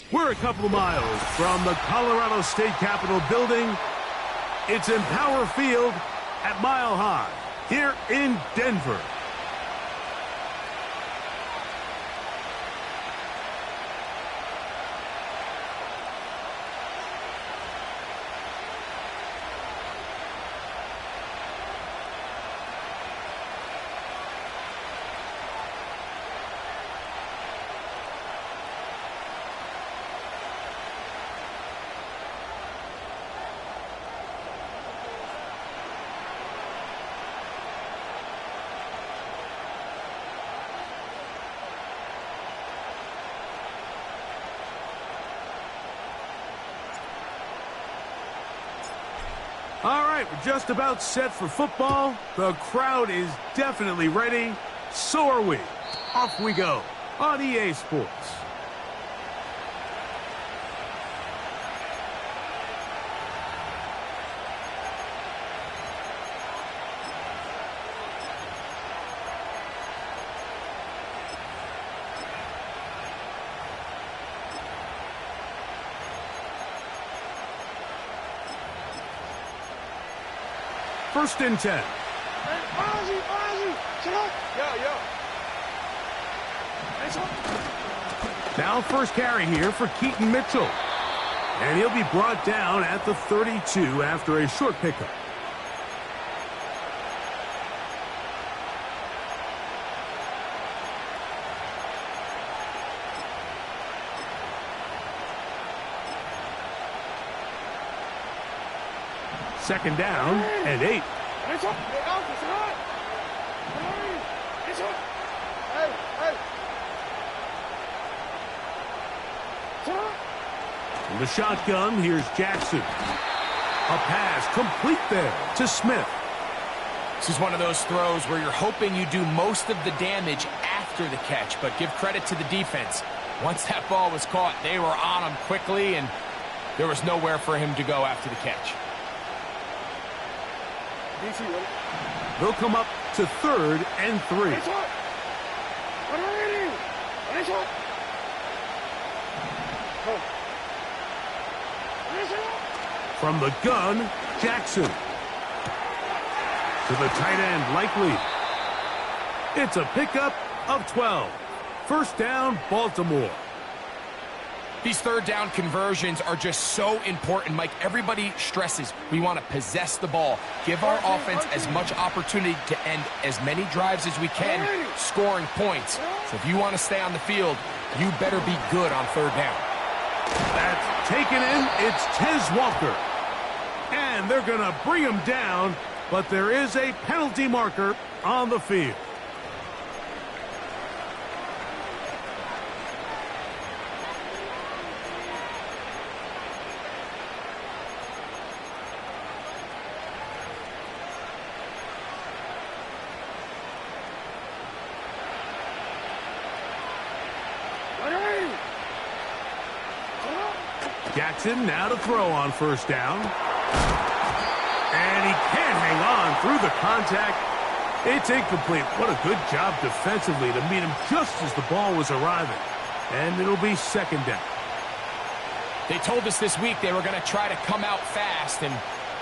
We're a couple of miles from the Colorado State Capitol building. It's Empower Field at Mile High here in Denver. All right, we're just about set for football. The crowd is definitely ready. So are we. Off we go on EA Sports. First and 10. Now first carry here for Keaton Mitchell. And he'll be brought down at the 32 after a short pickup. Second down and 8. From the shotgun, here's Jackson. A pass complete there to Smith. This is one of those throws where you're hoping you do most of the damage after the catch, but give credit to the defense. Once that ball was caught, they were on him quickly, and there was nowhere for him to go after the catch. They'll come up to 3rd and 3. From the gun, Jackson. To the tight end, Likely. It's a pickup of 12. First down, Baltimore. These third down conversions are just so important, Mike. Everybody stresses we want to possess the ball, give our offense as much opportunity to end as many drives as we can, scoring points. So if you want to stay on the field, you better be good on third down. That's taken in. It's Tez Walker. And they're going to bring him down, but there is a penalty marker on the field. Jackson now to throw on first down. And he can't hang on through the contact. It's incomplete. What a good job defensively to meet him just as the ball was arriving. And it'll be second down. They told us this week they were going to try to come out fast, and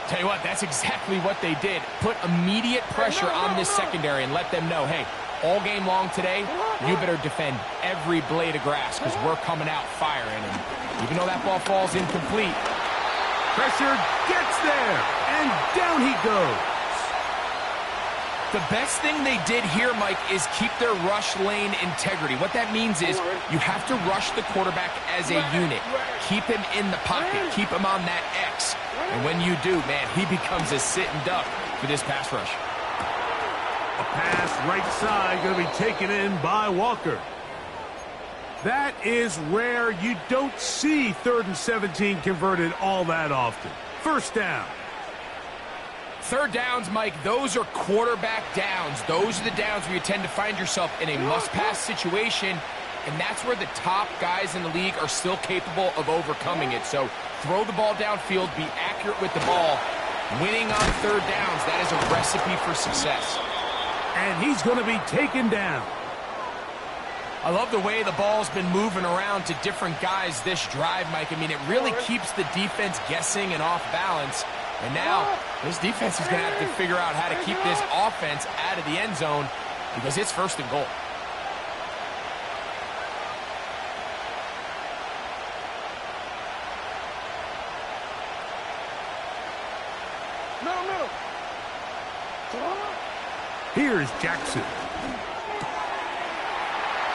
tell you what, that's exactly what they did. Put immediate pressure on this secondary and let them know, hey, all game long today, you better defend every blade of grass because we're coming out firing. And even though that ball falls incomplete, pressure gets there, and down he goes. The best thing they did here, Mike, is keep their rush lane integrity. What that means is you have to rush the quarterback as a unit. Keep him in the pocket. Keep him on that X. And when you do, man, he becomes a sitting duck for this pass rush. A pass right side going to be taken in by Walker. That is rare. You don't see 3rd and 17 converted all that often. First down. Third downs, Mike, those are quarterback downs. Those are the downs where you tend to find yourself in a must-pass situation, and that's where the top guys in the league are still capable of overcoming it. So throw the ball downfield, be accurate with the ball. Winning on third downs, that is a recipe for success. And he's going to be taken down. I love the way the ball's been moving around to different guys this drive, Mike. I mean, it really keeps the defense guessing and off balance. And now, this defense is going to have to figure out how to keep this offense out of the end zone because it's first and goal. No. Here's Jackson.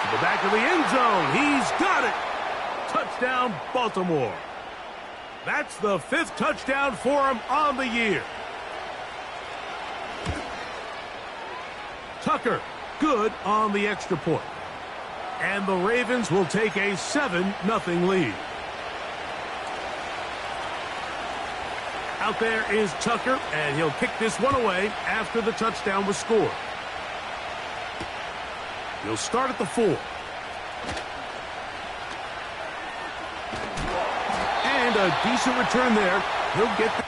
To the back of the end zone. He's got it. Touchdown, Baltimore. That's the 5th touchdown for him on the year. Tucker, good on the extra point. And the Ravens will take a 7-0 lead. Out there is Tucker, and he'll kick this one away after the touchdown was scored. He'll start at the 4. And a decent return there. He'll get the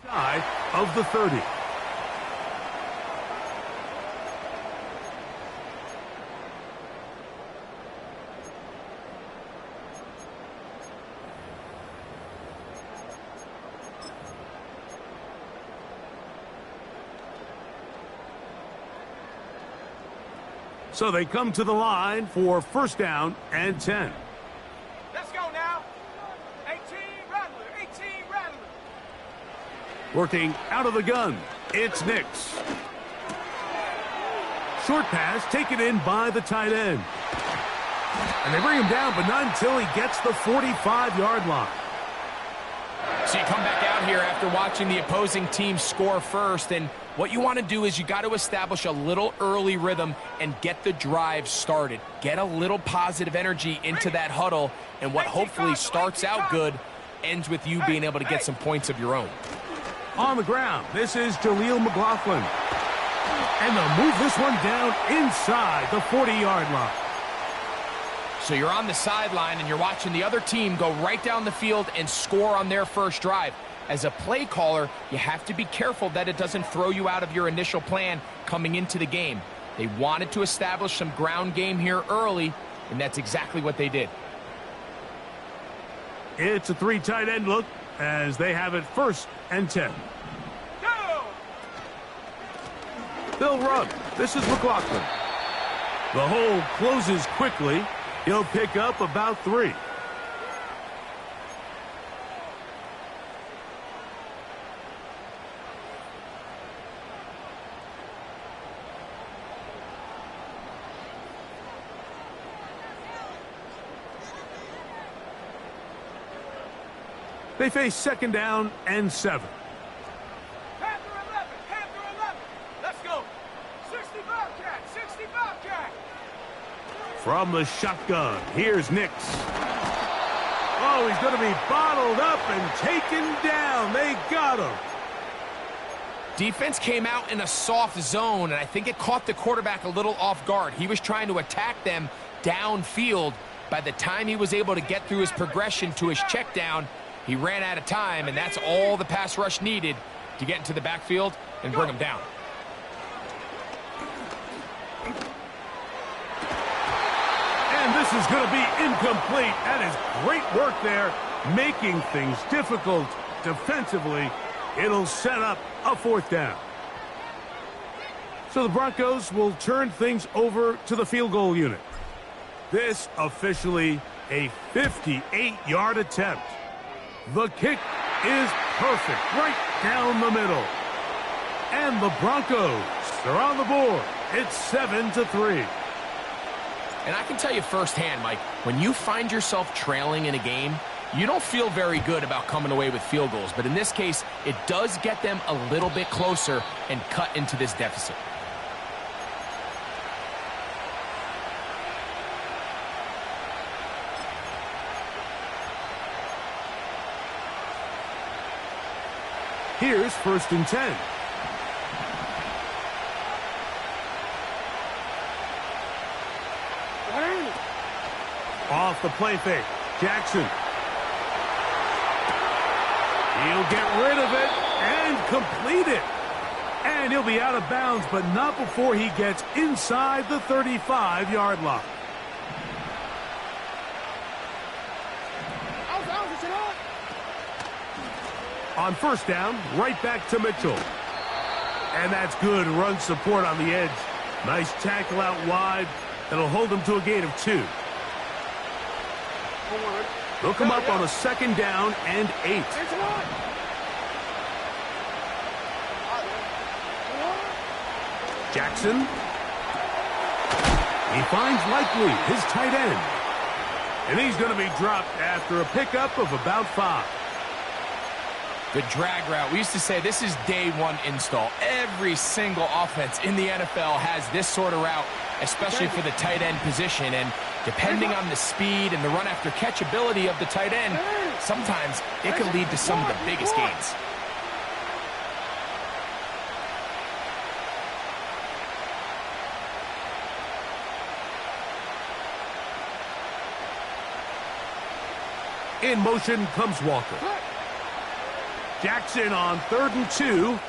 side of the 30. So they come to the line for first down and 10. Let's go now. 18 Rattler, 18 Rattler. Working out of the gun, it's Nix. Short pass taken in by the tight end. And they bring him down, but not until he gets the 45-yard line. So you come back out here after watching the opposing team score first, and what you want to do is you got to establish a little early rhythm and get the drive started. Get a little positive energy into that huddle, and what hopefully starts out good ends with you being able to get some points of your own. On the ground, this is Jaleel McLaughlin. And they'll move this one down inside the 40-yard line. So you're on the sideline and you're watching the other team go right down the field and score on their first drive. As a play caller, you have to be careful that it doesn't throw you out of your initial plan coming into the game. They wanted to establish some ground game here early, and that's exactly what they did. It's a 3 tight end look as they have it first and 10. They'll run. This is McLaughlin. The hole closes quickly. He'll pick up about 3. They face second down and 7. Panther 11. Let's go. 60 Bobcat, 60 Bobcat. From the shotgun, here's Nix. Oh, he's going to be bottled up and taken down. They got him. Defense came out in a soft zone, and I think it caught the quarterback a little off guard. He was trying to attack them downfield. By the time he was able to get through his progression to his check down, he ran out of time, and that's all the pass rush needed to get into the backfield and bring him down. And this is going to be incomplete. That is great work there, making things difficult defensively. It'll set up a 4th down. So the Broncos will turn things over to the field goal unit. This officially a 58-yard attempt. The kick is perfect, right down the middle. And the Broncos are on the board. It's 7-3. And I can tell you firsthand, Mike, when you find yourself trailing in a game, You don't feel very good about coming away with field goals, but in this case, it does get them a little bit closer and cut into this deficit. Here's 1st and 10. Off the play fake. Jackson. He'll get rid of it and complete it. And he'll be out of bounds, but not before he gets inside the 35-yard line. On 1st down, right back to Mitchell. And that's good run support on the edge. Nice tackle out wide. That'll hold him to a gain of 2. They'll come up on a 2nd down and 8. Jackson. He finds Likely, his tight end. And he's going to be dropped after a pickup of about 5. The drag route. We used to say this is day one install. Every single offense in the NFL has this sort of route, especially for the tight end position. And depending on the speed and the run after catch ability of the tight end, sometimes it can lead to some of the biggest gains. In motion comes Walker. Jackson on 3rd and 2.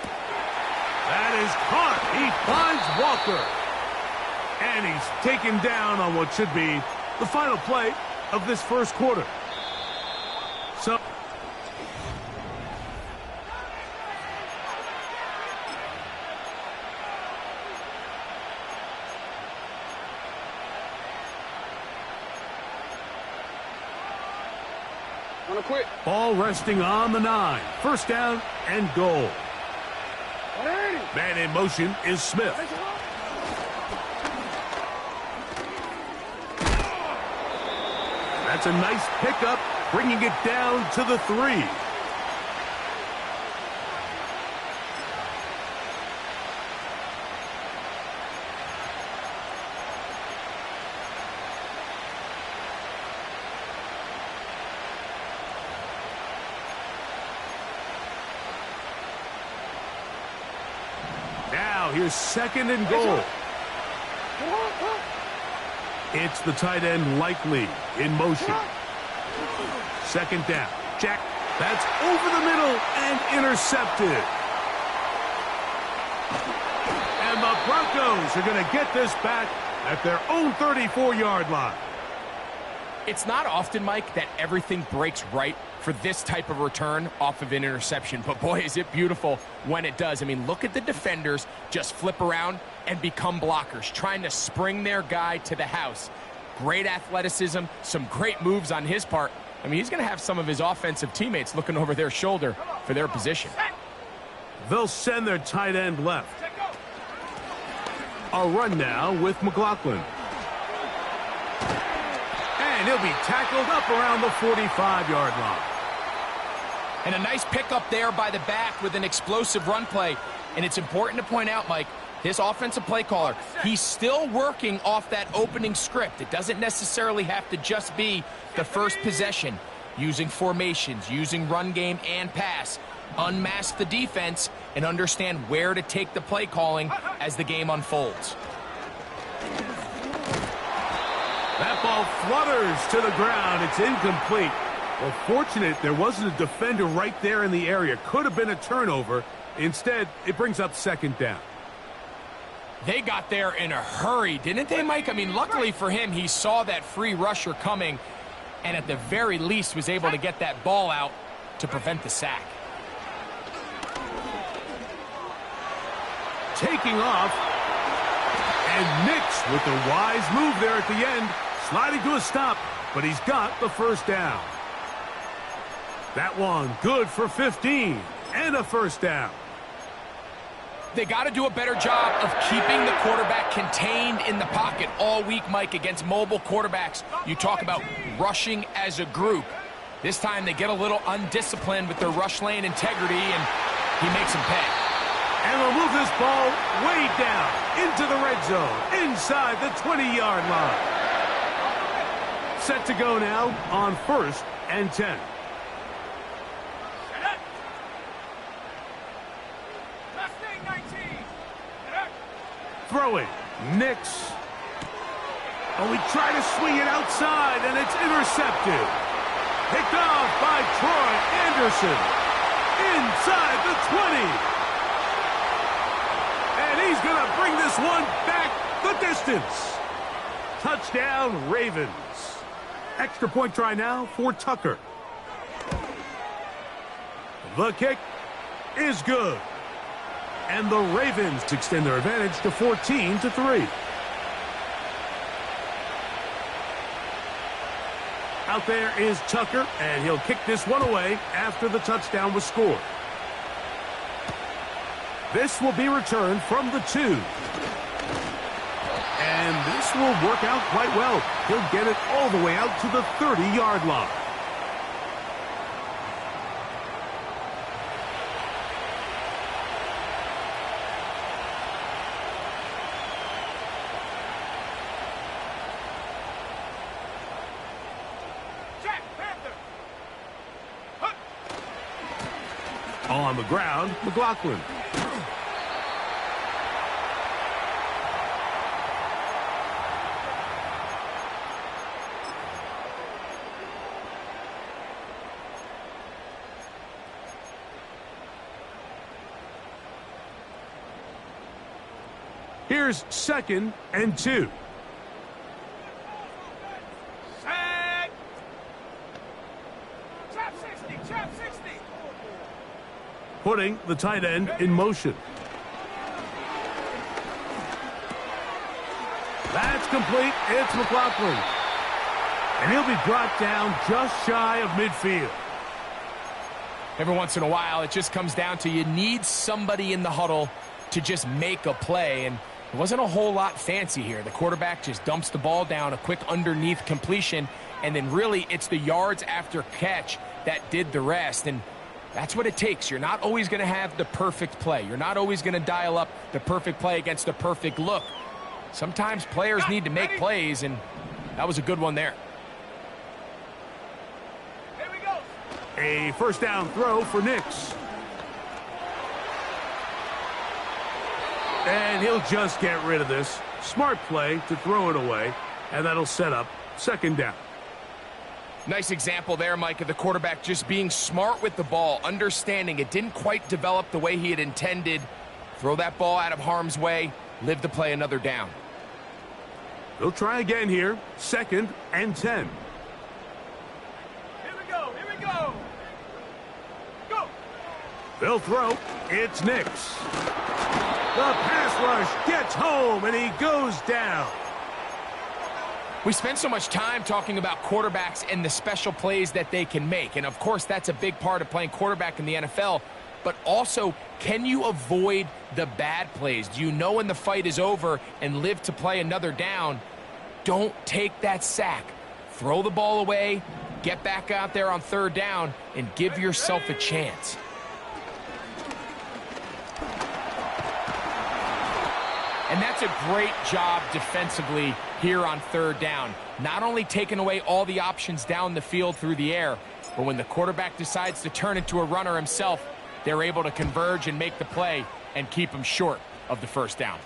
That is caught. He finds Walker. And he's taken down on what should be the final play of this 1st quarter. So ball resting on the 9. 1st down and goal. Man in motion is Smith. That's a nice pickup, bringing it down to the 3. Now here's 2nd and goal. It's the tight end Likely in motion. 2nd down. Jack, that's over the middle and intercepted. And the Broncos are going to get this back at their own 34-yard line. It's not often, Mike, that everything breaks right for this type of return off of an interception. But boy, is it beautiful when it does. I mean, look at the defenders just flip around and become blockers, trying to spring their guy to the house. Great athleticism, some great moves on his part. I mean, he's going to have some of his offensive teammates looking over their shoulder for their position. They'll send their tight end left. A run now with McLaughlin. And he'll be tackled up around the 45-yard line. And a nice pickup there by the back with an explosive run play. And it's important to point out, Mike, this offensive play caller, he's still working off that opening script. It doesn't necessarily have to just be the first possession. Using formations, using run game and pass. Unmask the defense and understand where to take the play calling as the game unfolds. That ball flutters to the ground. It's incomplete. Well, fortunate there wasn't a defender right there in the area. Could have been a turnover. Instead, it brings up 2nd down. They got there in a hurry, didn't they, Mike? I mean, luckily for him, he saw that free rusher coming and at the very least was able to get that ball out to prevent the sack. Taking off. And Nix with the wise move there at the end. Sliding to a stop, but he's got the 1st down. That one good for 15 and a 1st down. They got to do a better job of keeping the quarterback contained in the pocket all week, Mike, against mobile quarterbacks. You talk about rushing as a group. This time they get a little undisciplined with their rush lane integrity, and he makes them pay. And they'll move this ball way down into the red zone, inside the 20-yard line. Set to go now on 1st and 10. Throwing. Nix. Oh, we try to swing it outside, and it's intercepted. Picked off by Troy Anderson. Inside the 20. And he's going to bring this one back the distance. Touchdown, Ravens. Extra point try now for Tucker. The kick is good. And the Ravens extend their advantage to 14-3. Out there is Tucker, and he'll kick this one away after the touchdown was scored. This will be returned from the 2. And this will work out quite well. He'll get it all the way out to the 30-yard line. On the ground, McLaughlin. Here's 2nd and 2. Set. Chop 60, chop 60. Putting the tight end in motion. That's complete. It's McLaughlin. And he'll be brought down just shy of midfield. Every once in a while, it just comes down to you need somebody in the huddle to just make a play. And it wasn't a whole lot fancy here. The quarterback just dumps the ball down, a quick underneath completion, and then really it's the yards after catch that did the rest. And that's what it takes. You're not always going to have the perfect play. You're not always going to dial up the perfect play against the perfect look. Sometimes players need to make plays, and that was a good one there. Here we go. A first down throw for Nix. And he'll just get rid of this. Smart play to throw it away, and that'll set up 2nd down. Nice example there, Mike, of the quarterback just being smart with the ball, understanding it didn't quite develop the way he had intended. Throw that ball out of harm's way, live to play another down. They'll try again here. 2nd and 10. Here we go. Here we go. Go. They'll throw. It's Nix. The pass rush gets home, and he goes down. We spend so much time talking about quarterbacks and the special plays that they can make. And, of course, that's a big part of playing quarterback in the NFL. But also, can you avoid the bad plays? Do you know when the fight is over and live to play another down? Don't take that sack. Throw the ball away, get back out there on 3rd down, and give yourself a chance. And that's a great job defensively here on 3rd down. Not only taking away all the options down the field through the air, but when the quarterback decides to turn into a runner himself, they're able to converge and make the play and keep him short of the 1st down.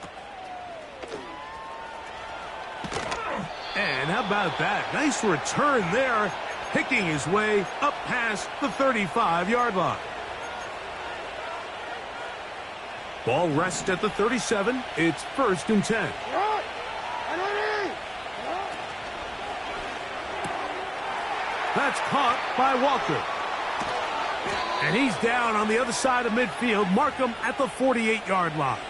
And how about that? Nice return there, picking his way up past the 35-yard line. Ball rests at the 37. It's 1st and 10. That's caught by Walker. And he's down on the other side of midfield. Mark him at the 48-yard line.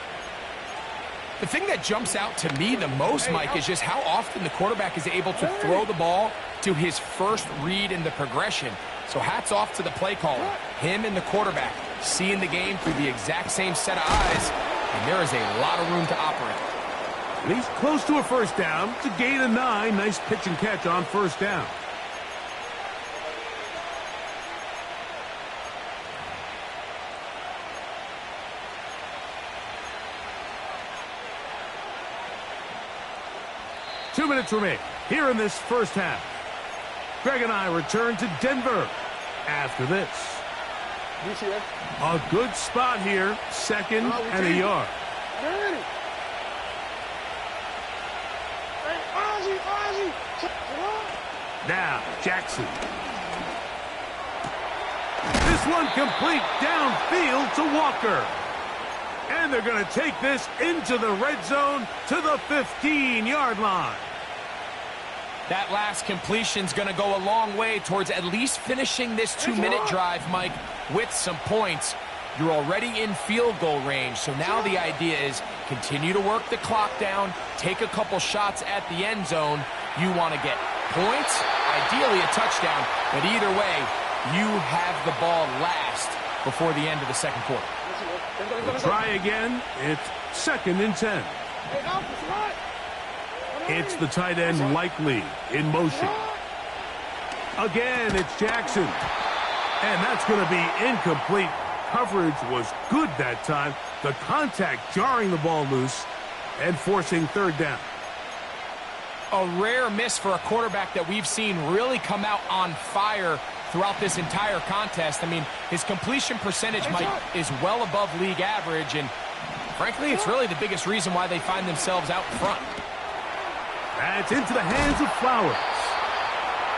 The thing that jumps out to me the most, Mike, is just how often the quarterback is able to throw the ball to his first read in the progression. So hats off to the play caller. Him and the quarterback seeing the game through the exact same set of eyes, and there is a lot of room to operate. And he's close to a 1st down. It's a gain of 9. Nice pitch and catch on 1st down. 2 minutes remain here in this first half. Greg and I return to Denver after this. A good spot here, second and a yard. Now, Jackson. This one complete downfield to Walker. And they're going to take this into the red zone to the 15-yard line. That last completion's going to go a long way towards at least finishing this 2-minute drive, Mike, with some points. You're already in field goal range, so now the idea is continue to work the clock down, take a couple shots at the end zone. You want to get points, ideally a touchdown, but either way, you have the ball last before the end of the second quarter. We'll try again. It's 2nd and 10. It's the tight end Likely in motion. Again, it's Jackson. And that's going to be incomplete. Coverage was good that time. The contact jarring the ball loose and forcing 3rd down. A rare miss for a quarterback that we've seen really come out on fire throughout this entire contest. I mean, his completion percentage, Mike, is well above league average, and frankly, it's really the biggest reason why they find themselves out in front. That's into the hands of Flowers.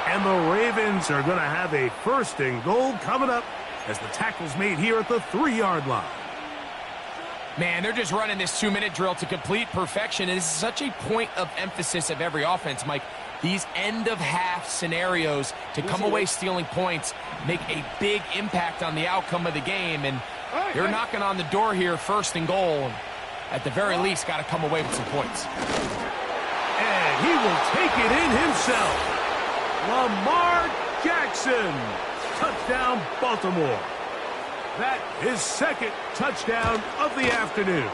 And the Ravens are going to have a 1st and goal coming up as the tackle's made here at the 3-yard line. Man, they're just running this 2-minute drill to complete perfection, and this is such a point of emphasis of every offense, Mike. These end-of-half scenarios to come away stealing points make a big impact on the outcome of the game, and they're knocking on the door here, 1st and goal. At the very least, got to come away with some points. And he will take it in himself. Lamar Jackson. Touchdown, Baltimore. That is 2nd touchdown of the afternoon.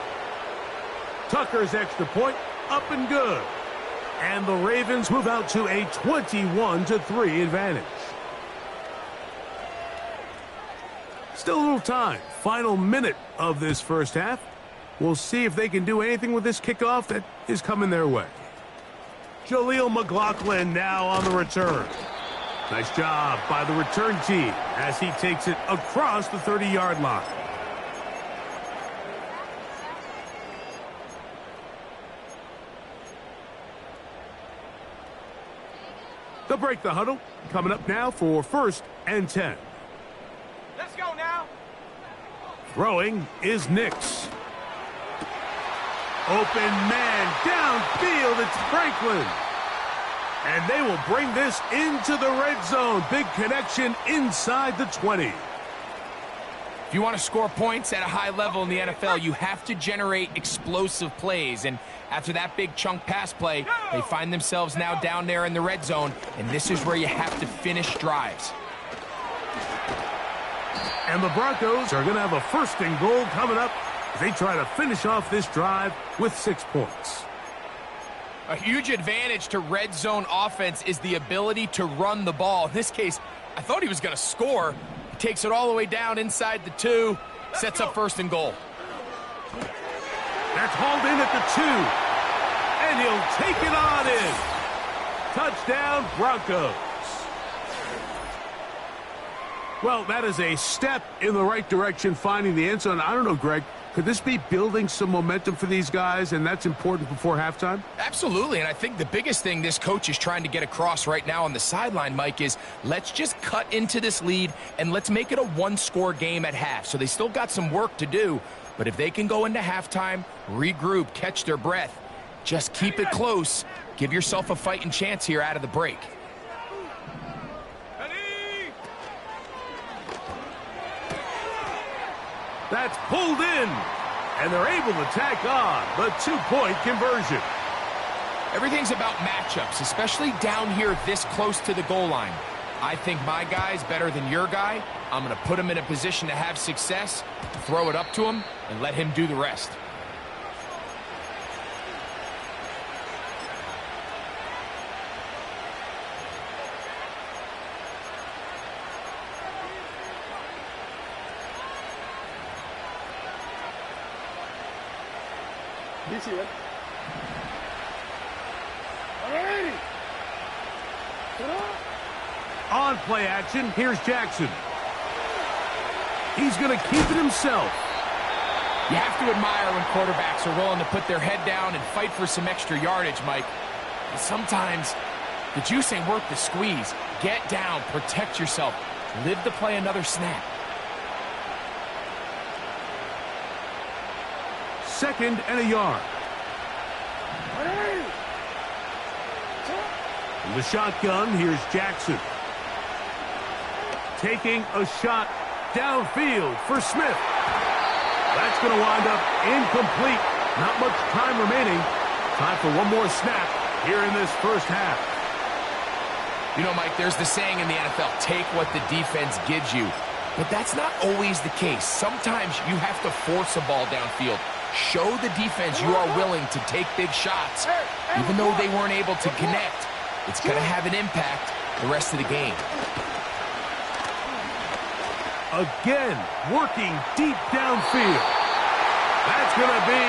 Tucker's extra point up and good. And the Ravens move out to a 21-3 advantage. Still a little time. Final minute of this first half. We'll see if they can do anything with this kickoff that is coming their way. Jaleel McLaughlin now on the return. Nice job by the return team as he takes it across the 30-yard line. They'll break the huddle. Coming up now for 1st and 10. Let's go now. Throwing is Nix. Open man downfield. It's Franklin. And they will bring this into the red zone. Big connection inside the 20. If you want to score points at a high level in the NFL, you have to generate explosive plays. And after that big chunk pass play, they find themselves now down there in the red zone. And this is where you have to finish drives. And the Broncos are going to have a 1st and goal coming up as they try to finish off this drive with 6 points. A huge advantage to red zone offense is the ability to run the ball. In this case, I thought he was going to score. He takes it all the way down inside the 2, sets up 1st and goal. That's hauled in at the 2, and he'll take it on in. Touchdown, Broncos. Well, that is a step in the right direction, finding the end zone. I don't know, Greg. Could this be building some momentum for these guys, and that's important before halftime? Absolutely, and I think the biggest thing this coach is trying to get across right now on the sideline, Mike, is let's just cut into this lead, and let's make it a 1-score game at half. So they still got some work to do, but if they can go into halftime, regroup, catch their breath, just keep it close, give yourself a fighting chance here out of the break. That's pulled in, and they're able to tack on the 2-point conversion. Everything's about matchups, especially down here this close to the goal line. I think my guy's better than your guy. I'm going to put him in a position to have success, throw it up to him, and let him do the rest. On play action, here's Jackson. He's going to keep it himself. You have to admire when quarterbacks are willing to put their head down and fight for some extra yardage, Mike. But sometimes the juice ain't worth the squeeze. Get down, protect yourself, live to play another snap. Second and a yard. In the shotgun, here's Jackson. Taking a shot downfield for Smith. That's going to wind up incomplete. Not much time remaining. Time for one more snap here in this first half. You know, Mike, there's the saying in the NFL, take what the defense gives you. But that's not always the case. Sometimes you have to force a ball downfield. Show the defense you are willing to take big shots. Even though they weren't able to connect, it's going to have an impact the rest of the game. Again, working deep downfield. That's going to be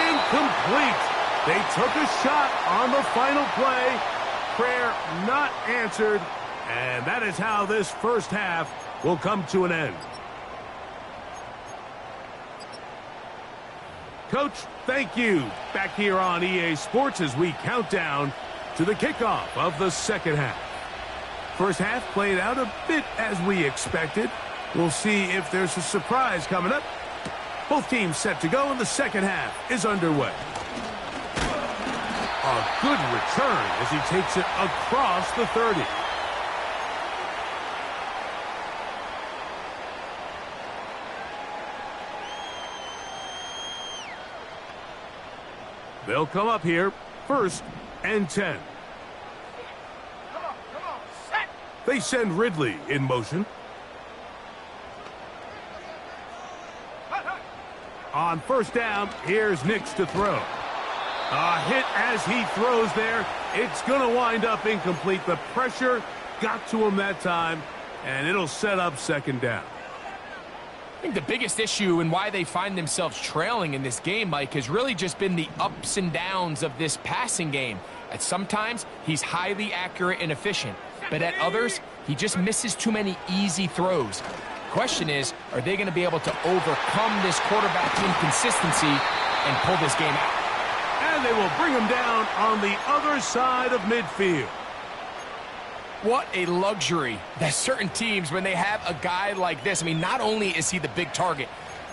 incomplete. They took a shot on the final play. Prayer not answered. And that is how this first half will come to an end. Coach, thank you. Back here on EA Sports as we count down to the kickoff of the second half. First half played out a bit as we expected. We'll see if there's a surprise coming up. Both teams set to go, and the second half is underway. A good return as he takes it across the 30. They'll come up here, 1st and 10. Come on, set. They send Ridley in motion. On 1st down, here's Nix to throw. A hit as he throws there. It's going to wind up incomplete. The pressure got to him that time, and it'll set up 2nd down. I think the biggest issue and why they find themselves trailing in this game, Mike, has really just been the ups and downs of this passing game. At sometimes, he's highly accurate and efficient, but at others, he just misses too many easy throws. Question is, are they going to be able to overcome this quarterback inconsistency and pull this game out? And they will bring him down on the other side of midfield. What a luxury that certain teams, when they have a guy like this, I mean, not only is he the big target,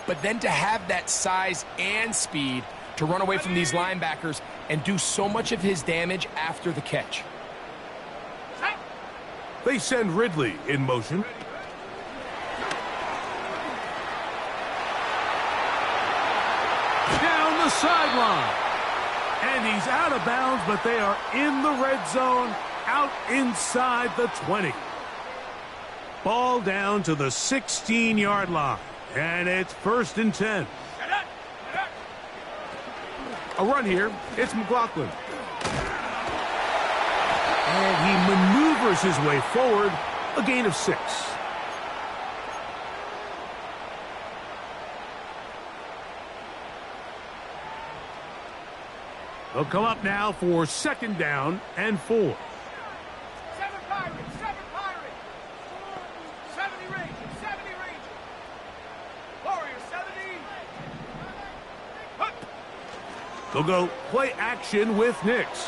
but then to have that size and speed to run away from these linebackers and do so much of his damage after the catch. They send Ridley in motion. Down the sideline. And he's out of bounds, but they are in the red zone, out inside the 20. Ball down to the 16-yard line, and it's 1st and 10. A run here. It's McLaughlin. And he maneuvers his way forward, a gain of 6. They'll come up now for 2nd down and 4. 7 Pirates, 70 Rangers, 70 Rangers. Warriors, 70. Hup. They'll go play action with Nix.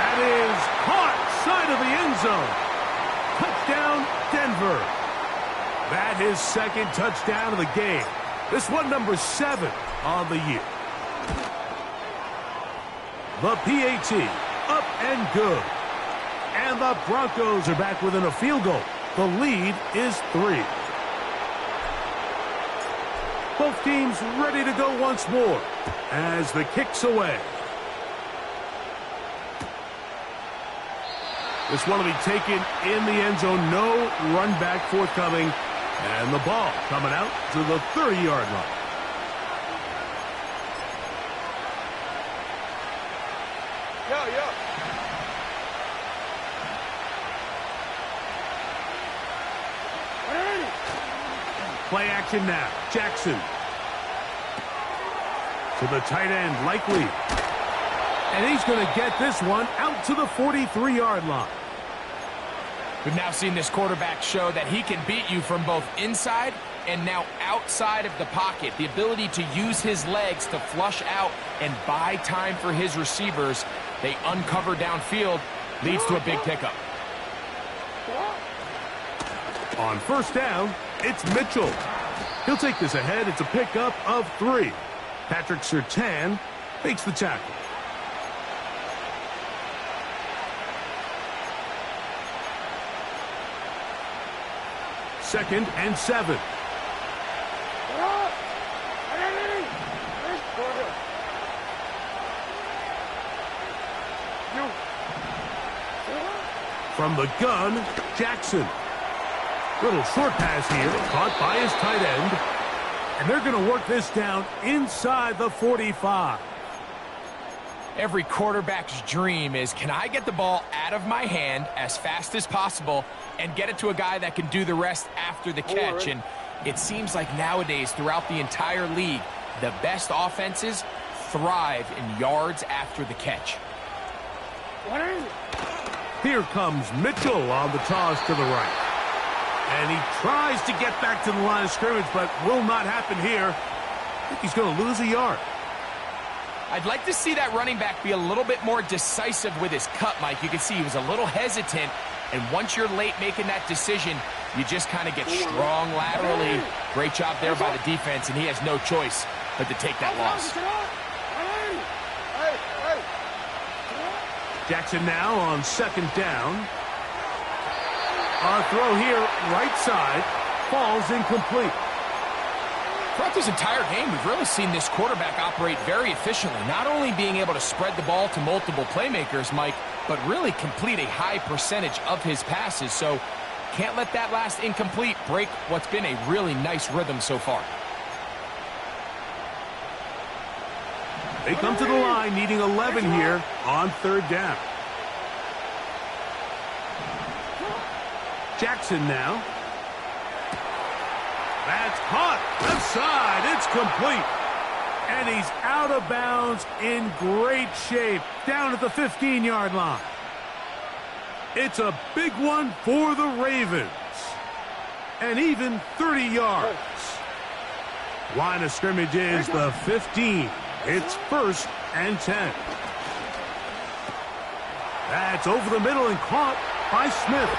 That is caught side of the end zone. Touchdown, Denver. That is 2nd touchdown of the game. This one number 7 on the year. The PAT up and good. And the Broncos are back within a field goal. The lead is 3. Both teams ready to go once more as the kick's away. This one will be taken in the end zone. No run back forthcoming. And the ball coming out to the 30-yard line. Yo. Play action now. Jackson. To the tight end, Likely. And he's going to get this one out to the 43-yard line. We've now seen this quarterback show that he can beat you from both inside and now outside of the pocket. The ability to use his legs to flush out and buy time for his receivers. They uncover downfield, leads to a big pickup. On first down, it's Mitchell. He'll take this ahead. It's a pickup of 3. Patrick Surtain makes the tackle. Second and 7. From the gun, Jackson. Little short pass here, caught by his tight end. And they're going to work this down inside the 45. Every quarterback's dream is, can I get the ball out of my hand as fast as possible and get it to a guy that can do the rest after the catch? And it seems like nowadays, throughout the entire league, the best offenses thrive in yards after the catch. Here comes Mitchell on the toss to the right. And he tries to get back to the line of scrimmage, but will not happen here. I think he's going to lose a yard. I'd like to see that running back be a little bit more decisive with his cut, Mike. You can see he was a little hesitant, and once you're late making that decision, you just kind of get strong laterally. Great job there by the defense, and he has no choice but to take that loss. Jackson now on second down. Our throw here, right side, falls incomplete. Throughout this entire game, we've really seen this quarterback operate very efficiently, not only being able to spread the ball to multiple playmakers, Mike, but really complete a high percentage of his passes. So can't let that last incomplete break what's been a really nice rhythm so far. They come to the line needing 11 here on third down. Jackson now. That's caught. Left side. It's complete. And he's out of bounds in great shape down at the 15-yard line. It's a big one for the Ravens. And even 30 yards. Line of scrimmage is the 15. It's 1st and 10. That's over the middle and caught by Smith.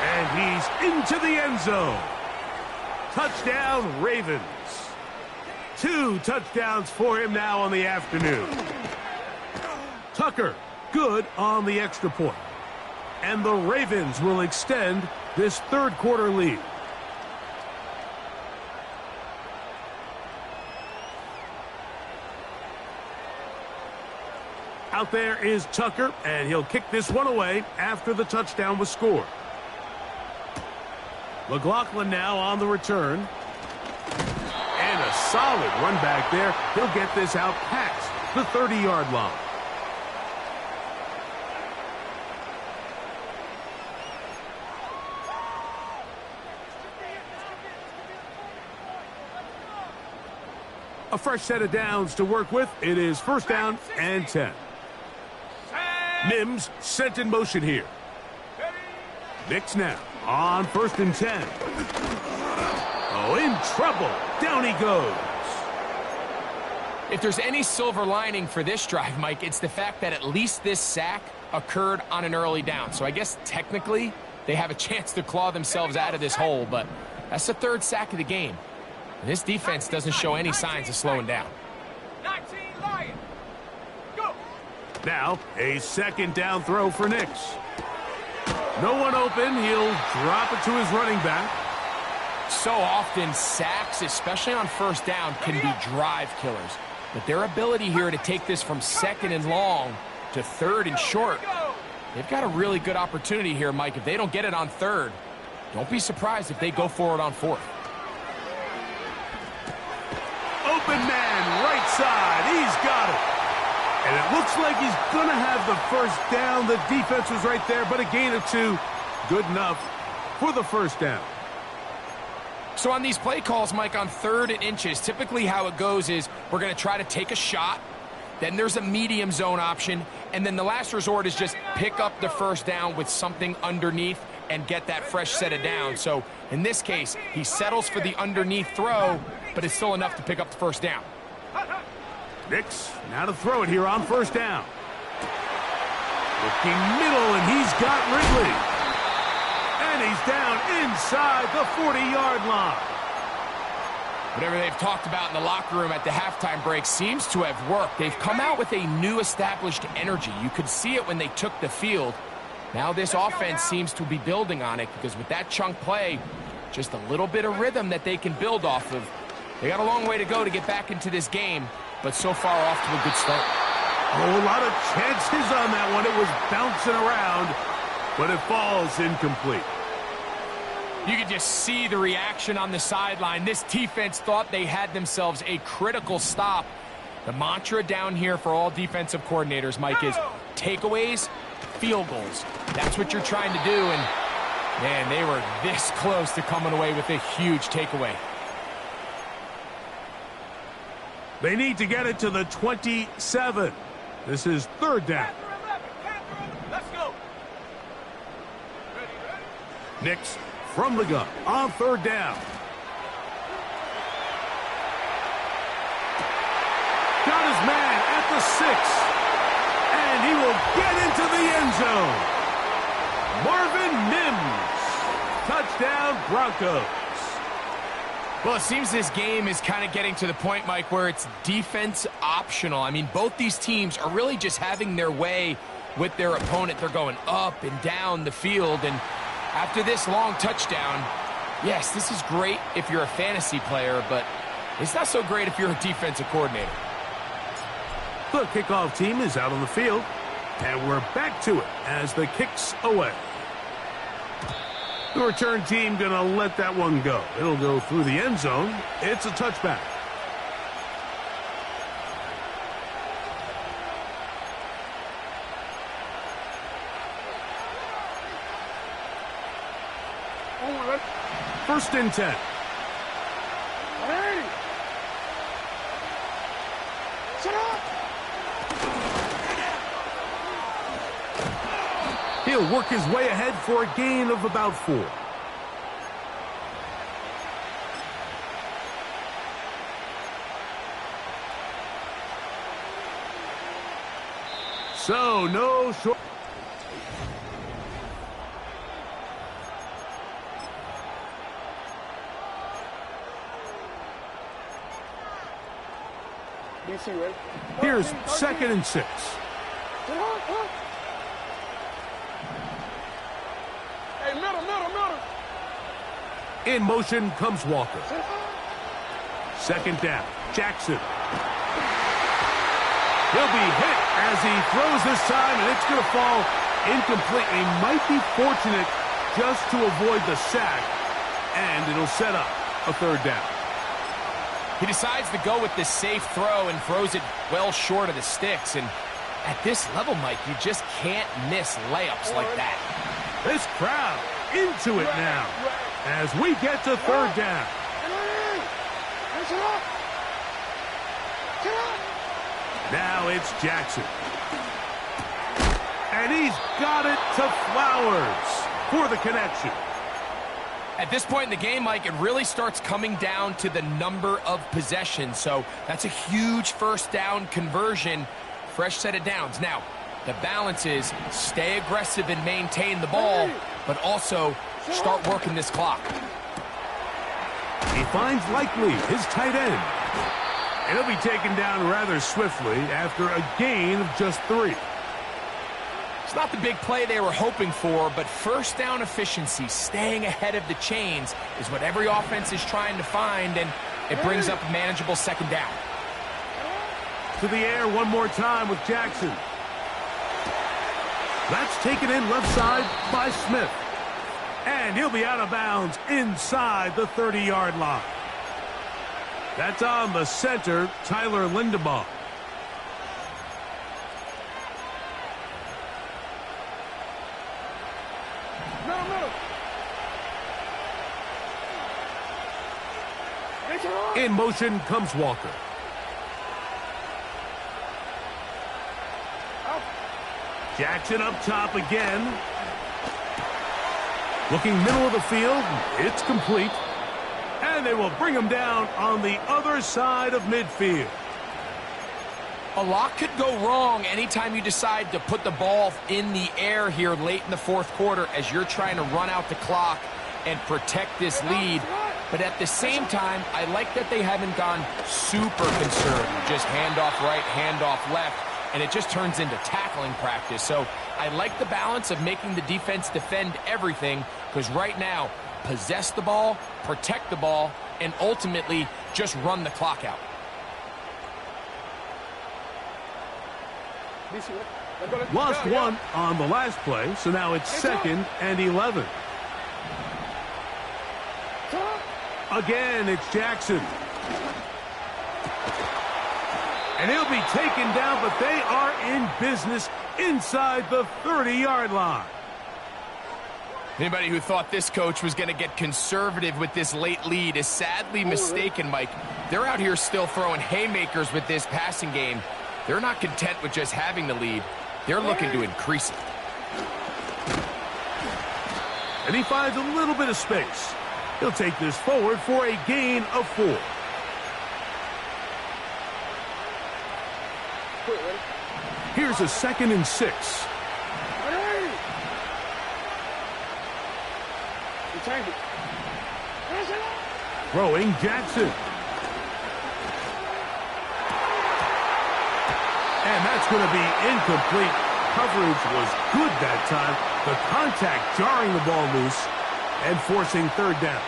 And he's into the end zone. Touchdown, Ravens. 2 touchdowns for him now on the afternoon. Tucker, good on the extra point. And the Ravens will extend this third quarter lead. Out there is Tucker, and he'll kick this one away after the touchdown was scored. McLaughlin now on the return. And a solid run back there. He'll get this out past the 30-yard line. A fresh set of downs to work with. It is 1st down and 10. Mims sent in motion here. Nix now on 1st and 10. Oh, in trouble. Down he goes. If there's any silver lining for this drive, Mike, it's the fact that at least this sack occurred on an early down. So I guess technically they have a chance to claw themselves out of this hole, but that's the 3rd sack of the game. And this defense doesn't show any signs of slowing down. 19 Lions. Go. Now, a 2nd down throw for Nix. No one open. He'll drop it to his running back. So often, sacks, especially on 1st down, can be drive killers. But their ability here to take this from 2nd and long to 3rd and short, they've got a really good opportunity here, Mike. If they don't get it on 3rd, don't be surprised if they go for it on 4th. Open man, right side. He's got it. And it looks like he's going to have the 1st down. The defense was right there, but a gain of 2. Good enough for the 1st down. So on these play calls, Mike, on 3rd and inches, typically how it goes is we're going to try to take a shot, Then there's a medium zone option, and then the last resort is just pick up the first down with something underneath and get that fresh set of downs. So in this case, he settles for the underneath throw, but it's still enough to pick up the first down. Nix, now to throw it here on first down. Looking middle, and he's got Ridley. And he's down inside the 40-yard line. Whatever they've talked about in the locker room at the halftime break seems to have worked. They've come out with a new established energy. You could see it when they took the field. Now this offense seems to be building on it because with that chunk play, just a little bit of rhythm that they can build off of. They got a long way to go to get back into this game, but so far off to a good start. Oh, a lot of chances on that one. It was bouncing around, but it falls incomplete. You could just see the reaction on the sideline. This defense thought they had themselves a critical stop. The mantra down here for all defensive coordinators, Mike, is takeaways, field goals. That's what you're trying to do, and, man, they were this close to coming away with a huge takeaway. They need to get it to the 27. This is third down. Let's go. Nix from the gun on third down. Got his man at the 6. And he will get into the end zone. Marvin Mims. Touchdown, Broncos. Well, it seems this game is kind of getting to the point, Mike, where it's defense optional. I mean, both these teams are really just having their way with their opponent. They're going up and down the field, and after this long touchdown, yes, this is great if you're a fantasy player, but it's not so great if you're a defensive coordinator. The kickoff team is out on the field, and we're back to it as the kick's away. The return team going to let that one go. It'll go through the end zone. It's a touchback. First and 10. He'll work his way ahead for a gain of about 4. So, no short. Here's second and 6. In motion comes Walker. Second down, Jackson. He'll be hit as he throws this time, and it's going to fall incomplete. He might be fortunate just to avoid the sack, and it'll set up a third down. He decides to go with this safe throw and throws it well short of the sticks. And at this level, Mike, you just can't miss layups like that. This crowd into it now as we get to third down. Now it's Jackson. And he's got it to Flowers for the connection. At this point in the game, Mike, it really starts coming down to the number of possessions. So that's a huge first down conversion, fresh set of downs. Now, the balance is stay aggressive and maintain the ball, but also start working this clock. He finds Likely, his tight end. And he'll be taken down rather swiftly after a gain of just 3. It's not the big play they were hoping for, but first down efficiency, staying ahead of the chains, is what every offense is trying to find, and it brings up a manageable second down. To the air one more time with Jackson. That's taken in left side by Smith. And he'll be out of bounds inside the 30-yard line. That's on the center, Tyler Lindebaum. In motion comes Walker. Jackson up top again. Looking middle of the field. It's complete. And they will bring him down on the other side of midfield. A lot could go wrong anytime you decide to put the ball in the air here late in the fourth quarter as you're trying to run out the clock and protect this lead. But at the same time, I like that they haven't gone super conservative. Just handoff right, handoff left, and it just turns into tackling practice. So I like the balance of making the defense defend everything, because right now, possess the ball, protect the ball, and ultimately just run the clock out. Lost one on the last play, so now it's 2nd and 11. Again, it's Jackson. And he'll be taken down, but they are in business inside the 30-yard line. Anybody who thought this coach was going to get conservative with this late lead is sadly mistaken, Mike. They're out here still throwing haymakers with this passing game. They're not content with just having the lead. They're looking to increase it. And he finds a little bit of space. He'll take this forward for a gain of 4. Here's a 2nd and 6. Throwing Jackson. And that's going to be incomplete. Coverage was good that time. The contact jarring the ball loose and forcing 3rd down.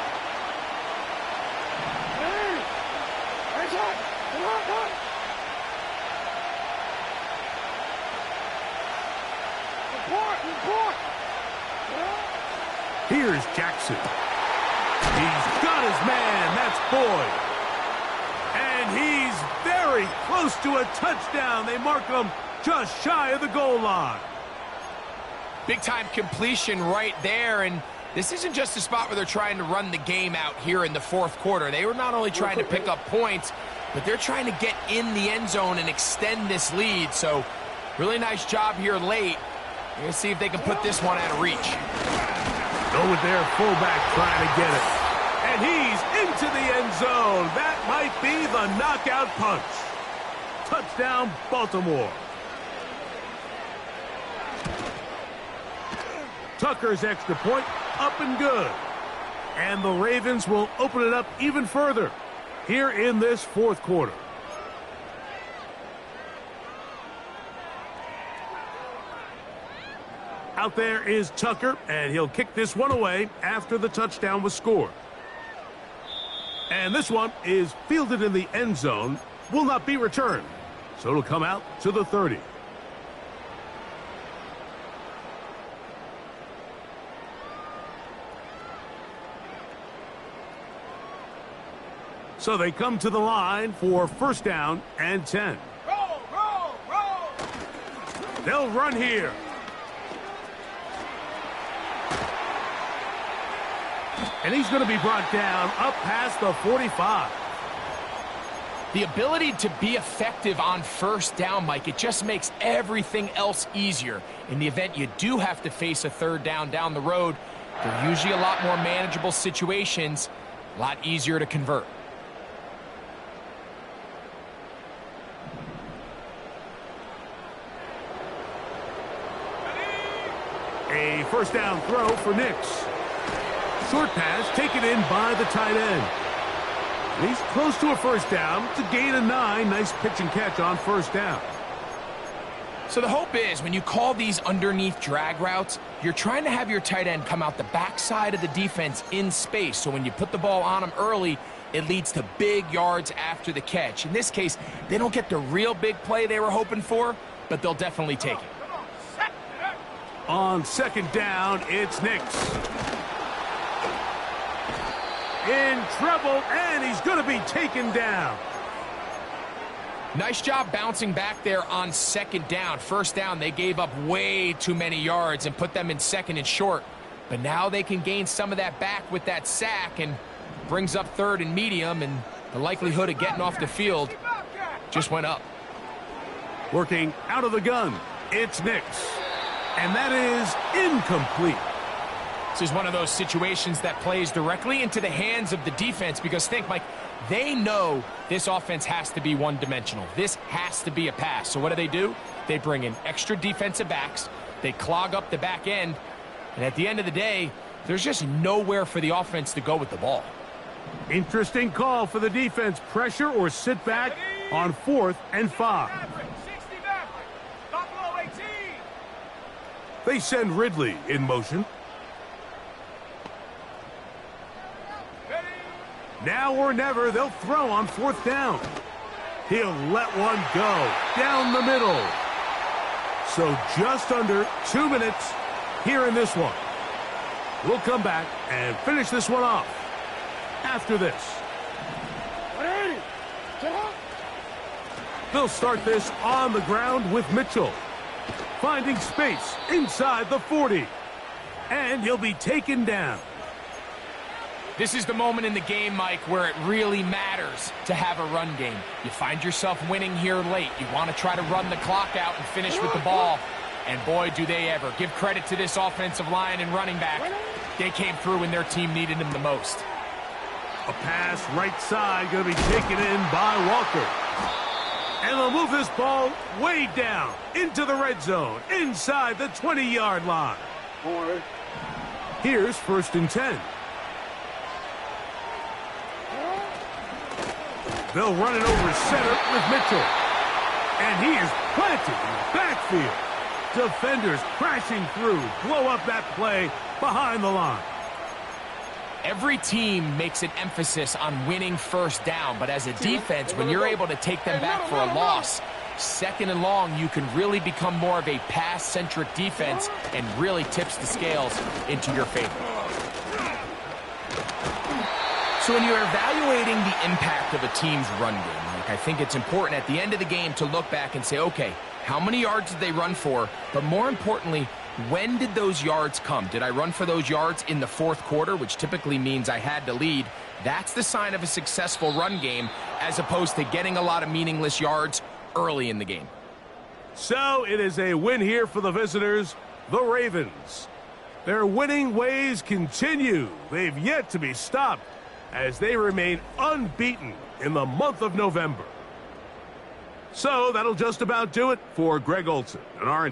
Here's Jackson. He's got his man. That's Boyd. And he's very close to a touchdown. They mark him just shy of the goal line. Big-time completion right there, and this isn't just a spot where they're trying to run the game out here in the fourth quarter. They were not only trying to pick up points, but they're trying to get in the end zone and extend this lead. So, really nice job here late. We're going to see if they can put this one out of reach. Go with their fullback trying to get it. And he's into the end zone. That might be the knockout punch. Touchdown, Baltimore. Tucker's extra point, up and good. And the Ravens will open it up even further here in this fourth quarter. Out there is Tucker, and he'll kick this one away after the touchdown was scored. And this one is fielded in the end zone, will not be returned. So it'll come out to the 30. So they come to the line for 1st down and 10. Roll! They'll run here. And he's going to be brought down up past the 45. The ability to be effective on 1st down, Mike, it just makes everything else easier. In the event you do have to face a 3rd down the road, they're usually a lot more manageable situations, a lot easier to convert. A 1st down throw for Nix. Short pass taken in by the tight end. And he's close to a 1st down. It's a gain of 9. Nice pitch and catch on 1st down. So the hope is when you call these underneath drag routes, you're trying to have your tight end come out the backside of the defense in space. So when you put the ball on him early, it leads to big yards after the catch. In this case, they don't get the real big play they were hoping for, but they'll definitely take it. On 2nd down, it's Nix. In trouble, and he's going to be taken down. Nice job bouncing back there on 2nd down. 1st down, they gave up way too many yards and put them in 2nd and short. But now they can gain some of that back with that sack and brings up 3rd and medium, and the likelihood of getting off the field just went up. Working out of the gun, it's Nix. And that is incomplete. This is one of those situations that plays directly into the hands of the defense because think, Mike, they know this offense has to be one-dimensional. This has to be a pass. So what do? They bring in extra defensive backs. They clog up the back end. And at the end of the day, there's just nowhere for the offense to go with the ball. Interesting call for the defense. Pressure or sit back on 4th and 5. 60 Maverick. Buffalo 18. They send Ridley in motion. Now or never, they'll throw on 4th down. He'll let one go down the middle. So just under 2 minutes here in this one. We'll come back and finish this one off after this. They'll start this on the ground with Mitchell. Finding space inside the 40. And he'll be taken down. This is the moment in the game, Mike, where it really matters to have a run game. You find yourself winning here late. You want to try to run the clock out and finish with the ball. And boy, do they ever. Give credit to this offensive line and running back. They came through when their team needed them the most. A pass right side going to be taken in by Walker. And they'll move this ball way down into the red zone, inside the 20-yard line. Here's 1st and 10. They'll run it over center with Mitchell. And he is planted in the backfield. Defenders crashing through, blow up that play behind the line. Every team makes an emphasis on winning 1st down, but as a defense, when you're able to take them back for a loss, 2nd and long, you can really become more of a pass-centric defense and really tips the scales into your favor. So when you're evaluating the impact of a team's run game, Mike, I think it's important at the end of the game to look back and say, okay, how many yards did they run for? But more importantly, when did those yards come? Did I run for those yards in the 4th quarter, which typically means I had to lead? That's the sign of a successful run game, as opposed to getting a lot of meaningless yards early in the game. So it is a win here for the visitors, the Ravens. Their winning ways continue. They've yet to be stopped as they remain unbeaten in the month of November. So that'll just about do it for Greg Olson and our